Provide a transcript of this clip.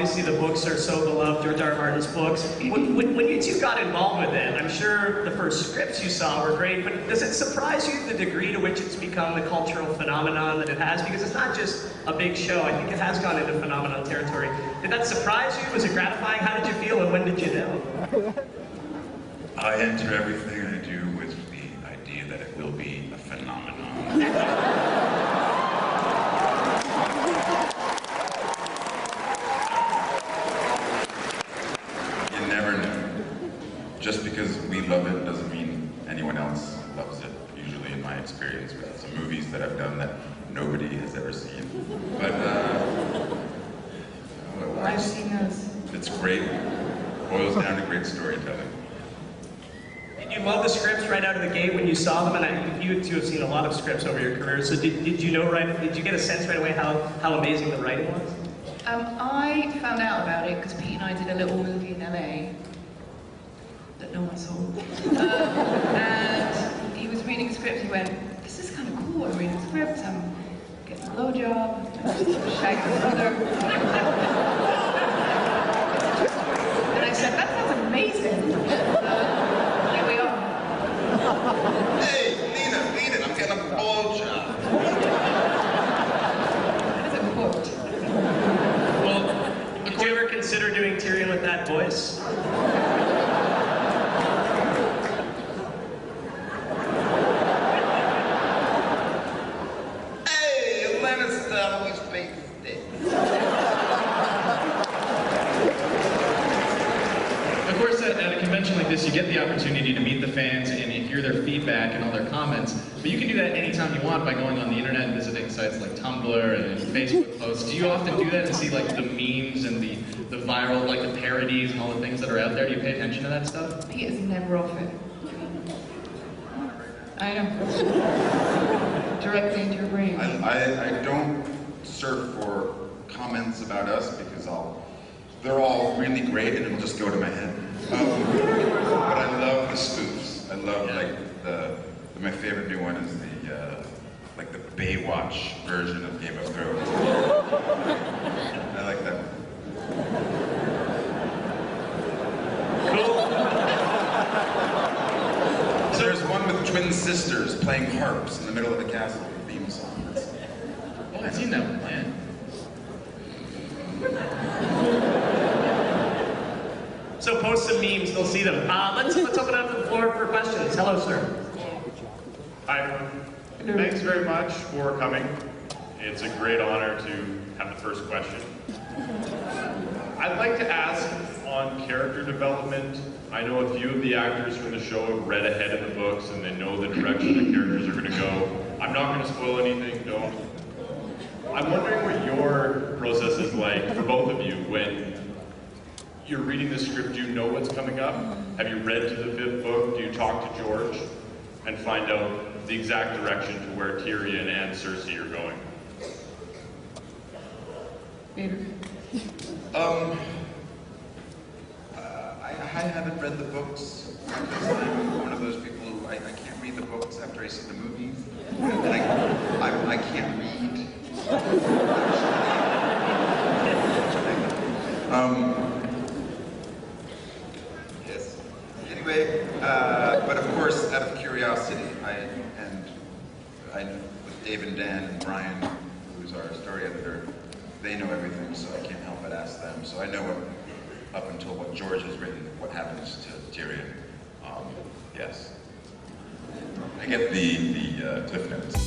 obviously the books are so beloved, George R. R. Martin's books. When you two got involved with it, I'm sure the first scripts you saw were great, but does it surprise you the degree to which it's become the cultural phenomenon that it has? Because it's not just a big show, I think it has gone into phenomenon territory. Did that surprise you? Was it gratifying? How did you feel and when did you know? I enter everything I do with the idea that it will be a phenomenon. Just because we love it doesn't mean anyone else loves it. Usually in my experience with some movies that I've done that nobody has ever seen. But I've seen those. It's great. Boils down to great storytelling. Did you love the scripts right out of the gate when you saw them? And you two have seen a lot of scripts over your career, so did you know did you get a sense right away how amazing the writing was? I found out about it because Pete and I did a little movie in LA that no one saw. And he was reading a script, he went, this is kind of cool, I'm reading a script, I'm getting a blowjob, I'm shagging my brother. And I said, that sounds amazing. Here we are. Hey, Lena, I'm getting a blowjob. That is a quote. Well, did you ever consider doing Tyrion with that voice? Of course, at a convention like this, you get the opportunity to meet the fans and you hear their feedback and all their comments. But you can do that anytime you want by going on the internet and visiting sites like Tumblr and Facebook posts. Do you often do that and see like the memes and the viral, like the parodies and all the things that are out there? Do you pay attention to that stuff? Pete is never off it. I know. Directly into your brain. I don't surf for comments about us because they're all really great and it'll just go to my head. But I love the spoofs. I love my favorite new one is the Baywatch version of Game of Thrones. I like that one. Cool. So there's one with twin sisters playing harps in the middle of the castle, the theme song. Oh, I've seen that one, yeah. So post some memes, they'll see them. Let's open up the floor for questions. Hello, sir. Hi, everyone. Thanks very much for coming. It's a great honor to have the first question. I'd like to ask on character development. I know a few of the actors from the show have read ahead in the books and they know the direction the characters are going to go. I'm not going to spoil anything, don't. I'm wondering what your process is like for both of you when you're reading the script. Do you know what's coming up? Have you read to the 5th book? Do you talk to George and find out the exact direction to where Tyrion and Cersei are going? Peter. I haven't read the books because I'm one of those people who I can't read the books after I see the movies. And I can't read. Yes. Anyway, but of course, out of curiosity, with Dave and Dan and Brian, who's our story editor, they know everything, so I can't help but ask them. So I know up until what George has written, what happens to Tyrion. Yes. I get the Cliff Notes.